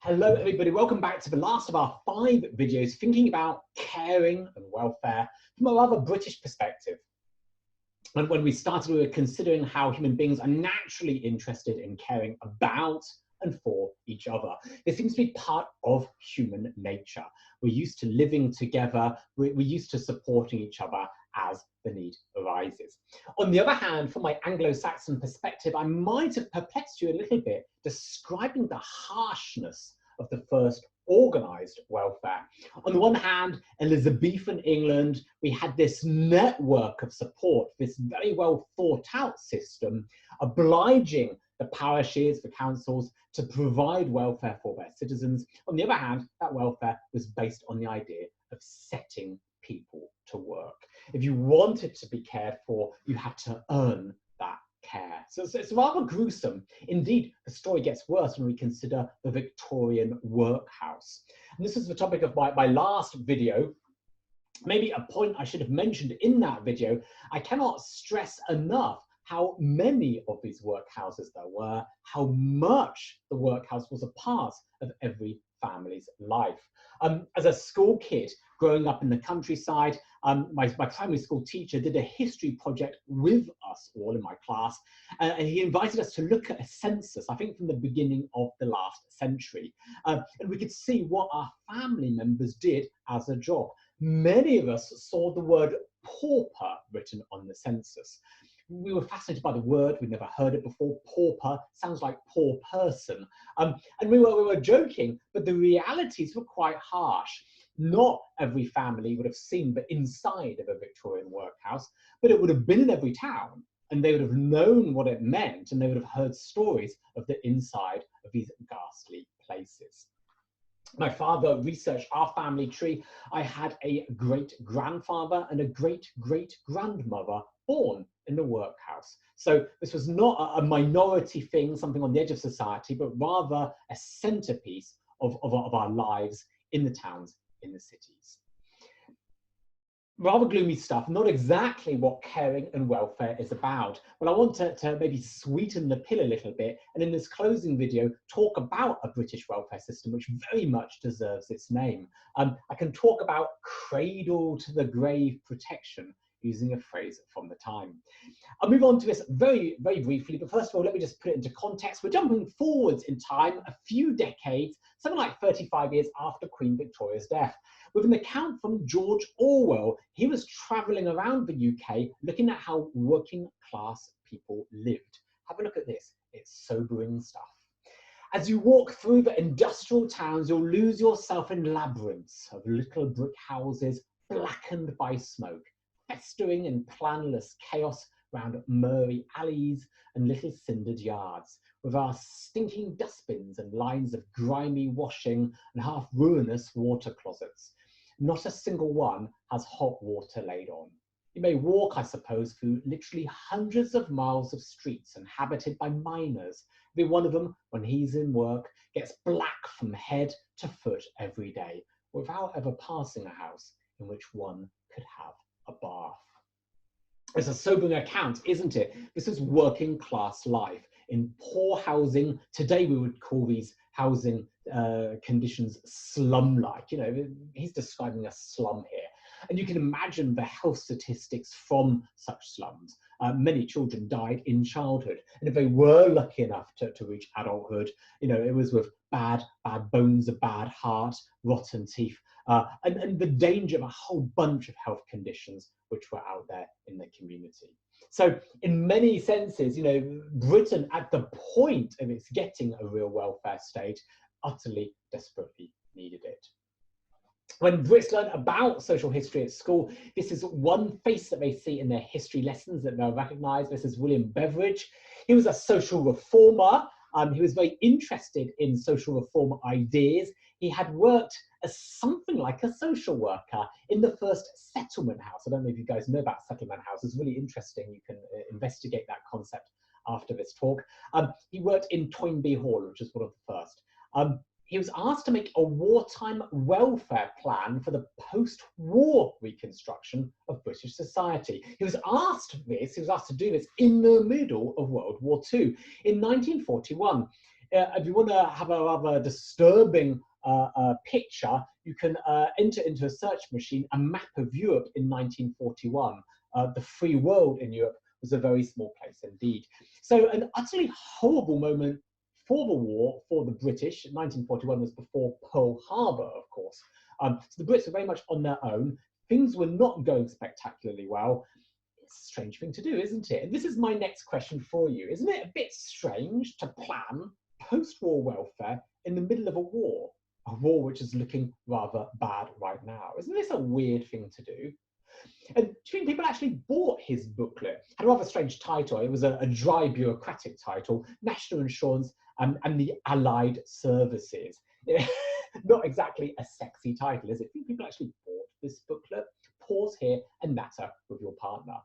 Hello everybody, welcome back to the last of our 5 videos thinking about caring and welfare from a rather British perspective. And when we started, we were considering how human beings are naturally interested in caring about and for each other. It seems to be part of human nature. We're used to living together, we're used to supporting each other as the need arises. On the other hand, from my Anglo-Saxon perspective, I might have perplexed you a little bit describing the harshness of the first organised welfare. On the one hand, Elizabethan England, we had this network of support, this very well thought out system, obliging the parishes, the councils, to provide welfare for their citizens. On the other hand, that welfare was based on the idea of setting people to work. If you wanted to be cared for, you had to earn that care. So it's rather gruesome. Indeed, the story gets worse when we consider the Victorian workhouse. And this is the topic of my last video. Maybe a point I should have mentioned in that video. I cannot stress enough how many of these workhouses there were, how much the workhouse was a part of every family's life. As a school kid growing up in the countryside, my primary school teacher did a history project with us all in my class, and he invited us to look at a census, I think from the beginning of the last century. And we could see what our family members did as a job. Many of us saw the word pauper written on the census. We were fascinated by the word, we'd never heard it before. Pauper sounds like poor person. And we were joking, but the realities were quite harsh. Not every family would have seen the inside of a Victorian workhouse, but it would have been in every town, and they would have known what it meant, and they would have heard stories of the inside of these ghastly places. My father researched our family tree. I had a great-grandfather and a great-great-grandmother born in the workhouse. So this was not a minority thing, something on the edge of society, but rather a centerpiece of our lives in the towns, in the cities. Rather gloomy stuff, not exactly what caring and welfare is about. But I want to maybe sweeten the pill a little bit, and in this closing video, talk about a British welfare system which very much deserves its name. I can talk about cradle to the grave protection, using a phrase from the time. I'll move on to this very, very briefly, but first of all, let me just put it into context. We're jumping forwards in time a few decades, something like 35 years after Queen Victoria's death, with an account from George Orwell. He was travelling around the UK looking at how working class people lived. Have a look at this, it's sobering stuff. As you walk through the industrial towns, you'll lose yourself in labyrinths of little brick houses blackened by smoke, festering in planless chaos round murky alleys and little cindered yards, with our stinking dustbins and lines of grimy washing and half ruinous water closets. Not a single one has hot water laid on. You may walk, I suppose, through literally hundreds of miles of streets inhabited by miners. Every one of them, when he's in work, gets black from head to foot every day, without ever passing a house in which one could have a bath. It's a sobering account, isn't it? This is working class life in poor housing. Today we would call these housing conditions slum-like. You know, he's describing a slum here. And you can imagine the health statistics from such slums. Many children died in childhood. And if they were lucky enough to reach adulthood, you know, it was with bad bones, a bad heart, rotten teeth, and the danger of a whole bunch of health conditions which were out there in the community. So in many senses, you know, Britain at the point of its getting a real welfare state utterly, desperately needed it. When Brits learn about social history at school, this is one face that they see in their history lessons that they'll recognise. This is William Beveridge. He was a social reformer. He was very interested in social reform ideas. He had worked as something like a social worker in the first settlement house. I don't know if you guys know about settlement house. It's really interesting. You can investigate that concept after this talk. He worked in Toynbee Hall, which is one of the first. He was asked to make a wartime welfare plan for the post-war reconstruction of British society. He was asked to do this in the middle of World War II. In 1941, If you want to have a rather disturbing picture, you can enter into a search machine a map of Europe in 1941. The free world in Europe was a very small place indeed. So an utterly horrible moment for the war, for the British. 1941 was before Pearl Harbor, of course. So the Brits were very much on their own. Things were not going spectacularly well. It's a strange thing to do, isn't it? And this is my next question for you. Isn't it a bit strange to plan post-war welfare in the middle of a war which is looking rather bad right now? Isn't this a weird thing to do? And do you think people actually bought his booklet? It had a rather strange title. It was a dry bureaucratic title, National Insurance and the Allied Services. Not exactly a sexy title, is it? Do you think people actually bought this booklet? Pause here and natter with your partner.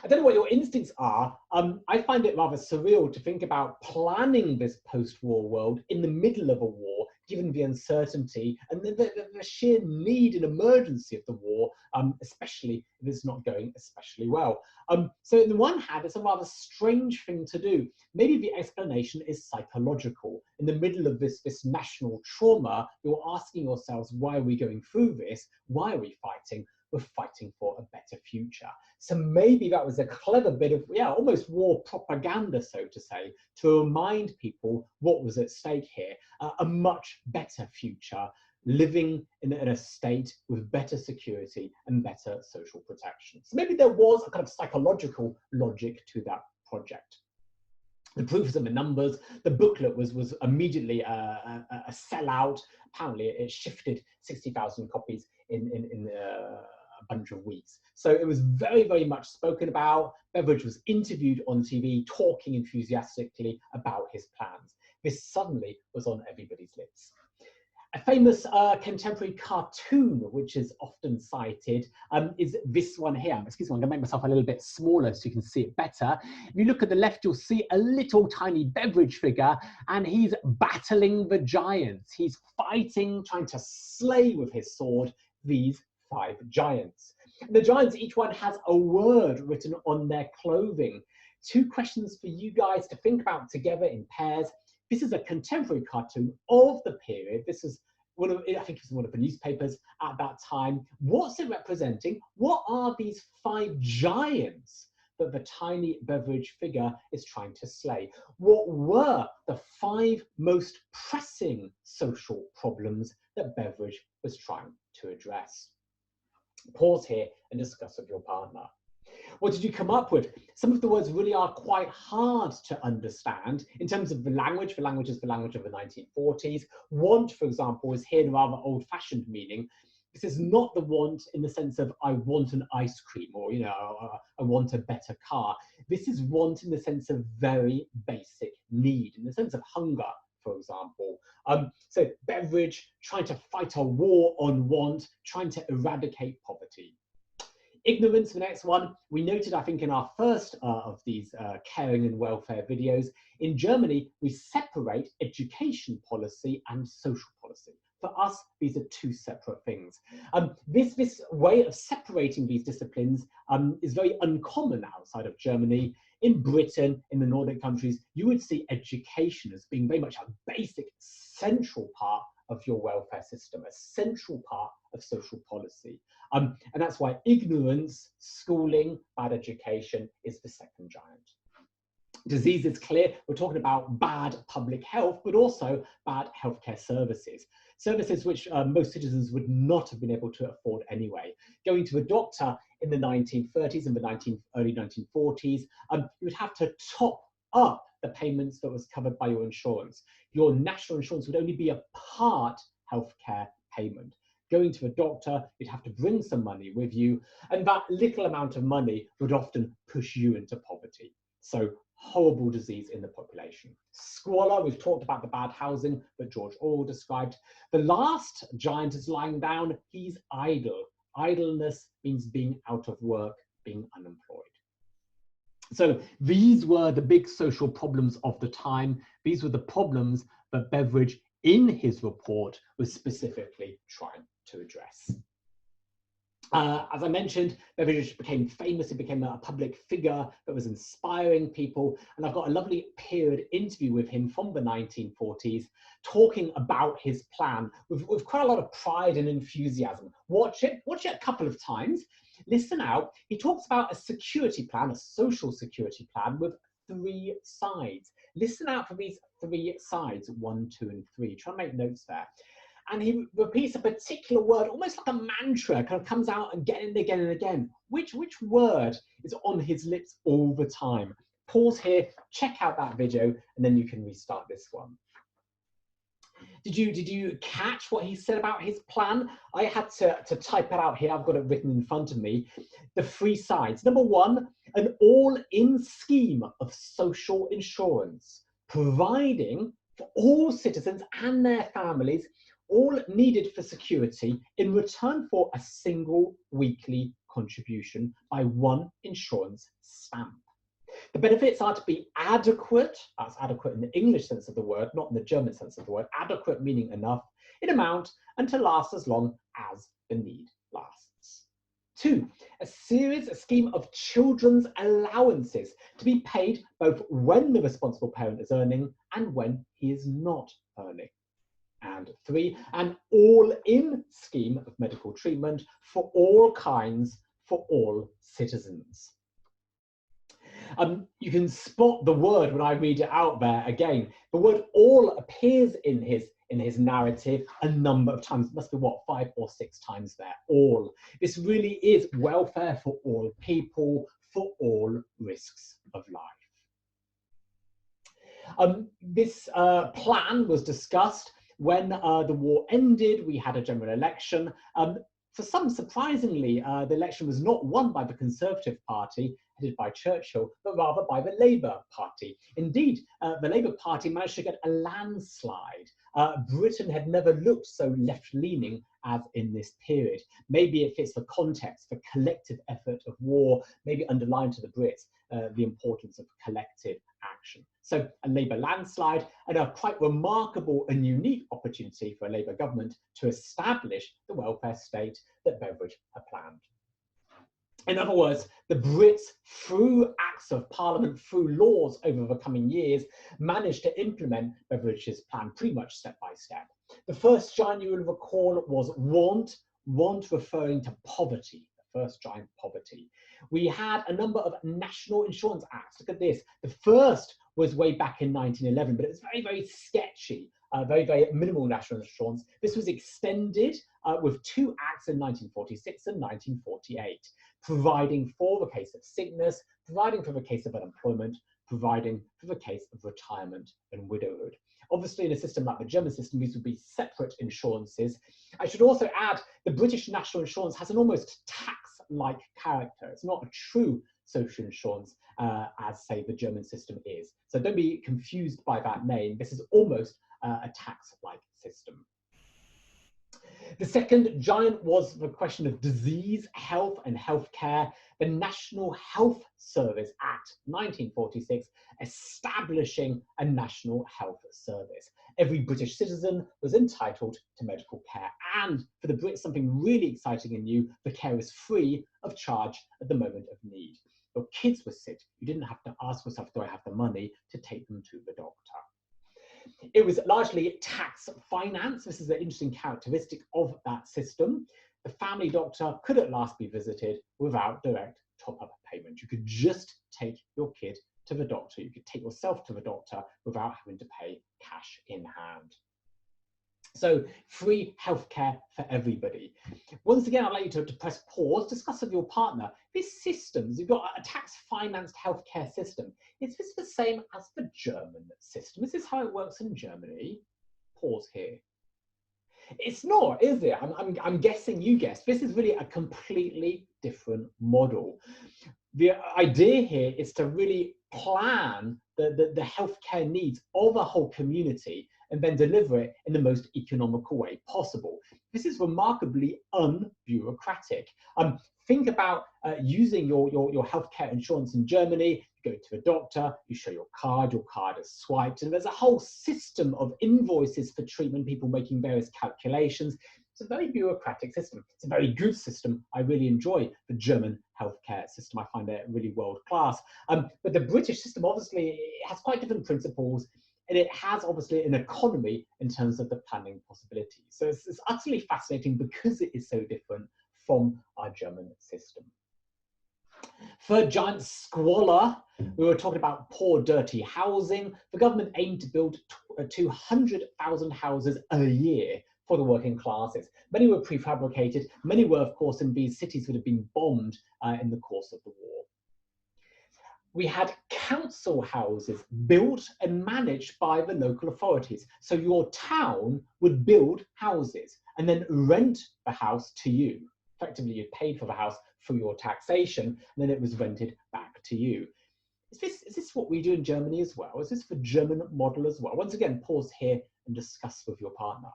I don't know what your instincts are. I find it rather surreal to think about planning this post-war world in the middle of a war, given the uncertainty and the sheer need and emergency of the war, especially if it's not going especially well. So on the one hand, it's a rather strange thing to do. Maybe the explanation is psychological. In the middle of this national trauma, you're asking yourselves, why are we going through this? Why are we fighting? We're fighting for a better future. So maybe that was a clever bit of, almost war propaganda, so to say, to remind people what was at stake here, a much better future, living in a state with better security and better social protection. So maybe there was a kind of psychological logic to that project. The proof is in the numbers. The booklet was immediately a sellout. Apparently, it shifted 60,000 copies in a bunch of weeks. So it was very, very much spoken about. Beveridge was interviewed on TV, talking enthusiastically about his plans. This suddenly was on everybody's lips. A famous contemporary cartoon, which is often cited, is this one here. Excuse me, I'm going to make myself a little bit smaller so you can see it better. If you look at the left, you'll see a little tiny Beveridge figure, and he's battling the giants. He's fighting, trying to slay with his sword these 5 giants. The giants, each one has a word written on their clothing. 2 questions for you guys to think about together in pairs. This is a contemporary cartoon of the period. This is I think it was one of the newspapers at that time. What's it representing? What are these 5 giants that the tiny Beveridge figure is trying to slay? What were the 5 most pressing social problems that Beveridge was trying to address? Pause here and discuss with your partner. What did you come up with? Some of the words really are quite hard to understand in terms of the language. The language is the language of the 1940s. Want, for example, is here in a rather old-fashioned meaning. This is not the want in the sense of I want an ice cream or, I want a better car. This is want in the sense of very basic need, in the sense of hunger, for example. So Beveridge trying to fight a war on want, trying to eradicate poverty. Ignorance, the next one. We noted, I think, in our first of these caring and welfare videos, in Germany, we separate education policy and social policy. For us, these are 2 separate things. This way of separating these disciplines is very uncommon outside of Germany. In Britain, in the Nordic countries, you would see education as being very much a basic, central part of your welfare system, a central part of social policy. And that's why ignorance, schooling, bad education is the second giant. Disease is clear. We're talking about bad public health, but also bad healthcare services. Services which most citizens would not have been able to afford anyway. Going to a doctor in the 1930s and the early 1940s, you would have to top up the payments that was covered by your insurance. Your national insurance would only be a part healthcare payment. Going to a doctor, you'd have to bring some money with you, and that little amount of money would often push you into poverty. So horrible disease in the population. Squalor, we've talked about the bad housing that George Orwell described. The last giant is lying down, he's idle. Idleness means being out of work, being unemployed. So these were the big social problems of the time. These were the problems that Beveridge, in his report, was specifically trying to address. As I mentioned, Beveridge became famous. He became a public figure that was inspiring people. And I've got a lovely period interview with him from the 1940s, talking about his plan with quite a lot of pride and enthusiasm. Watch it a couple of times. Listen out. He talks about a security plan, a social security plan with 3 sides. Listen out for these 3 sides, 1, 2, and 3. Try and make notes there. And he repeats a particular word, almost like a mantra, kind of comes out again and again and again. Which word is on his lips all the time? Pause here, check out that video, and then you can restart this one. Did you catch what he said about his plan? I had to type it out here. I've got it written in front of me. The 3 sides. Number 1, an all-in scheme of social insurance, providing for all citizens and their families all needed for security in return for a single weekly contribution by 1 insurance stamp. The benefits are to be adequate, that's adequate in the English sense of the word, not in the German sense of the word, adequate meaning enough, in amount, and to last as long as the need lasts. 2, a scheme of children's allowances to be paid both when the responsible parent is earning and when he is not earning. And 3, an all-in scheme of medical treatment for all kinds, for all citizens. You can spot the word when I read it out there again. The word all appears in his narrative a number of times. It must be, what, 5 or 6 times there, all. This really is welfare for all people, for all risks of life. This plan was discussed when the war ended. We had a general election. For some, surprisingly, the election was not won by the Conservative Party, headed by Churchill, but rather by the Labour Party. Indeed, the Labour Party managed to get a landslide. Britain had never looked so left-leaning as in this period. Maybe it fits the context, the collective effort of war, maybe underlined to the Brits the importance of collective action. So a Labour landslide, and a quite remarkable and unique opportunity for a Labour government to establish the welfare state that Beveridge had planned. In other words, the Brits, through acts of parliament, through laws over the coming years, managed to implement Beveridge's plan pretty much step by step. The first giant you will recall was want referring to poverty, the first giant poverty. We had a number of national insurance acts. Look at this. The first was way back in 1911, but it was very, very sketchy, very, very minimal national insurance. This was extended with 2 acts in 1946 and 1948, providing for the case of sickness, providing for the case of unemployment, providing for the case of retirement and widowhood. Obviously, in a system like the German system, these would be separate insurances. I should also add, the British national insurance has an almost tax-like character. It's not a true social insurance as, say, the German system is. So don't be confused by that name. This is almost a tax-like system. The second giant was the question of disease, health and healthcare. The National Health Service Act, 1946, establishing a national health service. Every British citizen was entitled to medical care. And for the Brits, something really exciting and new, the care is free of charge at the moment of need. Your kids were sick. You didn't have to ask yourself, do I have the money to take them to the doctor? It was largely tax finance. This is an interesting characteristic of that system. The family doctor could at last be visited without direct top-up payment. You could just take your kid to the doctor. You could take yourself to the doctor without having to pay cash in hand. So free healthcare for everybody. Once again, I'd like you to press pause, discuss with your partner. This system, you've got a tax-financed healthcare system. Is this the same as the German system? Is this how it works in Germany? Pause here. It's not, is it? I'm guessing you guessed. This is really a completely different model. The idea here is to really plan the healthcare needs of a whole community and then deliver it in the most economical way possible. This is remarkably unbureaucratic. Think about using your healthcare insurance in Germany. You go to a doctor, you show your card is swiped, and there's a whole system of invoices for treatment, people making various calculations. It's a very bureaucratic system. It's a very good system. I really enjoy the German healthcare system. I find it really world class. But the British system obviously has quite different principles, and it has obviously an economy in terms of the planning possibilities. So it's utterly fascinating because it is so different from our German system. Third giant, squalor. We were talking about poor, dirty housing. The government aimed to build 200,000 houses a year for the working classes. Many were prefabricated. Many were, of course, in these cities that had been bombed in the course of the war. We had council houses built and managed by the local authorities. So your town would build houses and then rent the house to you. Effectively, you paid for the house through your taxation, and then it was rented back to you. Is this what we do in Germany as well? Is this the German model as well? Once again, pause here and discuss with your partner.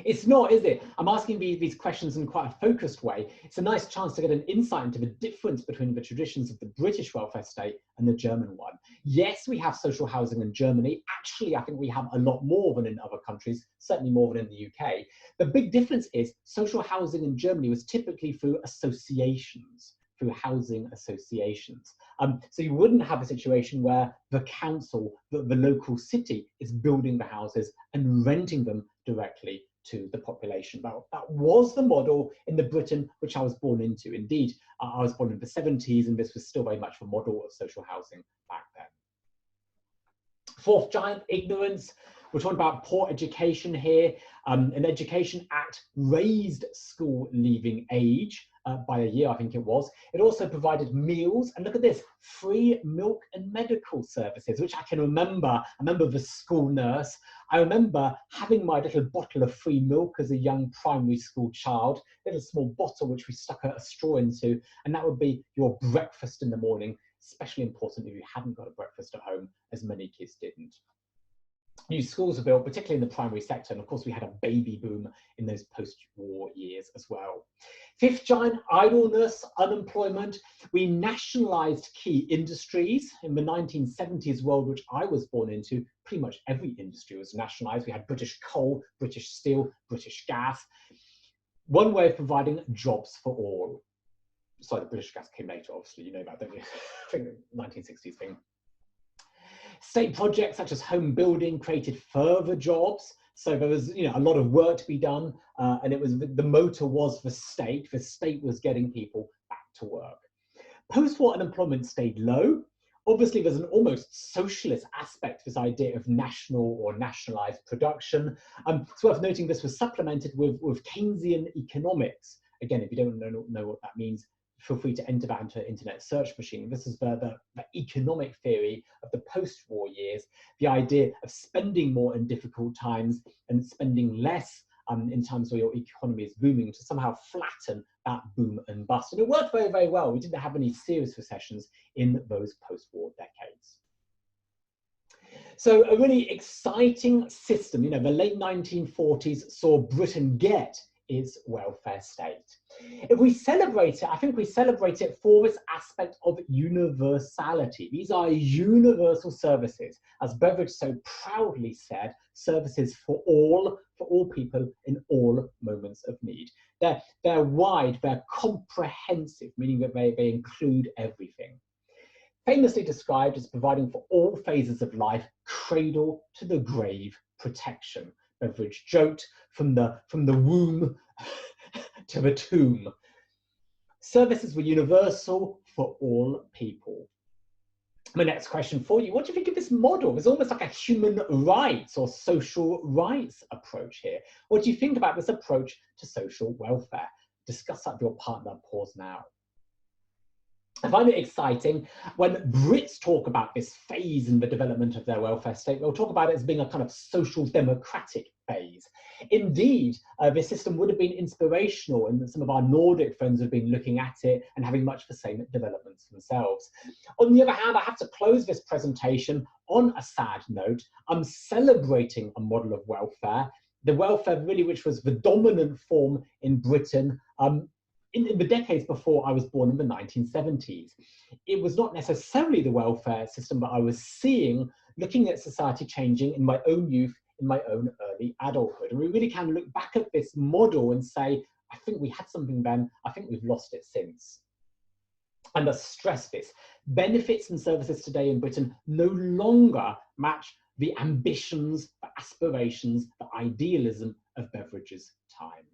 It's not, is it? I'm asking these questions in quite a focused way. It's a nice chance to get an insight into the difference between the traditions of the British welfare state and the German one. Yes, we have social housing in Germany. Actually, I think we have a lot more than in other countries, certainly more than in the UK. The big difference is social housing in Germany was typically through associations, through housing associations. So you wouldn't have a situation where the council, the local city, is building the houses and renting them directly to the population. That was the model in the Britain which I was born into. Indeed, I was born in the 70s, and this was still very much the model of social housing back then. Fourth giant, ignorance. We're talking about poor education here. An Education Act raised school leaving age by a year, I think it was. It also provided meals, and look at this, free milk and medical services, which I can remember. I remember the school nurse. I remember having my little bottle of free milk as a young primary school child, little small bottle which we stuck a straw into, and that would be your breakfast in the morning, especially important if you hadn't got a breakfast at home, as many kids didn't. New schools were built, particularly in the primary sector, and of course we had a baby boom in those post-war years as well. Fifth giant, idleness, unemployment. We nationalized key industries. In the 1970s world, which I was born into, pretty much every industry was nationalized. We had British coal, British steel, British gas. One way of providing jobs for all. Sorry, the British gas came later, obviously, you know that, don't you? I think the 1960s thing. State projects such as home building created further jobs. So there was, a lot of work to be done, and it was the motor was the state. The state was getting people back to work. Post-war unemployment stayed low. Obviously, there's an almost socialist aspect to this idea of national or nationalized production. It's worth noting this was supplemented with Keynesian economics. Again, if you don't know what that means, feel free to enter that into an internet search machine. This is the economic theory of the post-war years, the idea of spending more in difficult times and spending less in times where your economy is booming, to somehow flatten that boom and bust. And it worked very, very well. We didn't have any serious recessions in those post-war decades. So a really exciting system. The late 1940s saw Britain get its welfare state. If we celebrate it, I think we celebrate it for this aspect of universality. These are universal services, as Beveridge so proudly said, services for all people in all moments of need. They're wide, they're comprehensive, meaning that they include everything. Famously described as providing for all phases of life, cradle to the grave protection. Beveridge joked, from the womb to the tomb. Services were universal for all people. My next question for you, what do you think of this model? It's almost like a human rights or social rights approach here. What do you think about this approach to social welfare? Discuss that with your partner. Pause now. I find it exciting when Brits talk about this phase in the development of their welfare state. They'll talk about it as being a kind of social democratic phase. Indeed, this system would have been inspirational, and some of our Nordic friends have been looking at it and having much the same developments themselves. On the other hand, I have to close this presentation on a sad note. I'm celebrating a model of welfare, the welfare really which was the dominant form in Britain in the decades before I was born in the 1970s. It was not necessarily the welfare system that I was seeing, looking at society changing in my own youth, in my own early adulthood. And we really can look back at this model and say, I think we had something then, I think we've lost it since. And I stress this, benefits and services today in Britain no longer match the ambitions, the aspirations, the idealism of Beveridge's time.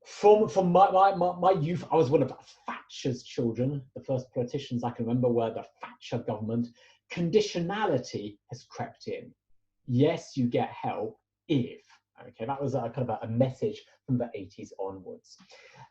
From my youth, I was one of Thatcher's children. The first politicians I can remember were the Thatcher government. Conditionality has crept in. Yes, you get help if. Okay, that was a kind of a message from the 80s onwards.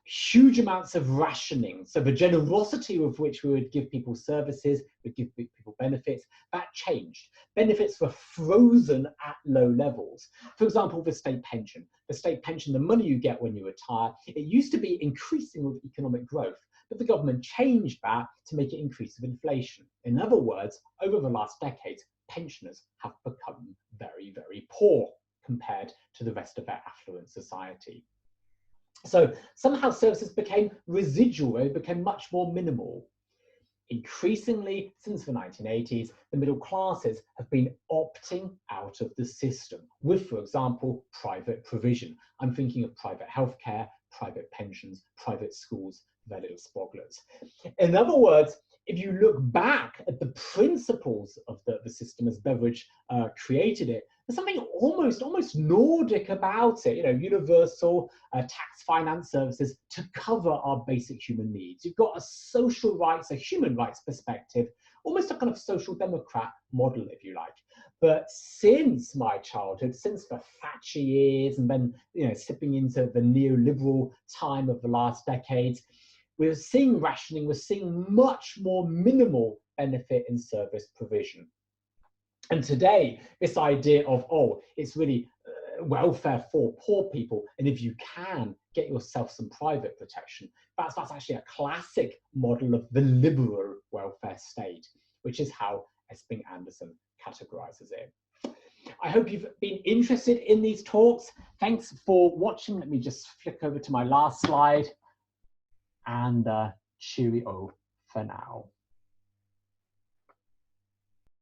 Huge amounts of rationing. So the generosity with which we would give people services, would give people benefits, that changed. Benefits were frozen at low levels. For example, the state pension. The state pension, the money you get when you retire, it used to be increasing with economic growth, but the government changed that to make it increase with inflation. In other words, over the last decades, pensioners have become very, very poor compared to the rest of their affluent society. So somehow services became residual, they became much more minimal. Increasingly, since the 1980s, the middle classes have been opting out of the system with, for example, private provision. I'm thinking of private healthcare, private pensions, private schools, their little spoglers. In other words, if you look back at the principles of the system as Beveridge created it, there's something almost Nordic about it, you know, universal tax finance services to cover our basic human needs. You've got a social rights, a human rights perspective, almost a kind of social democrat model, if you like. But since my childhood, since the Thatcher years, and then, you know, slipping into the neoliberal time of the last decades, we're seeing rationing, we're seeing much more minimal benefit and service provision. And today, this idea of, oh, it's really welfare for poor people, and if you can, get yourself some private protection, that's actually a classic model of the liberal welfare state, which is how Esping Anderson categorizes it. I hope you've been interested in these talks. Thanks for watching. Let me just flick over to my last slide. And cheerio for now.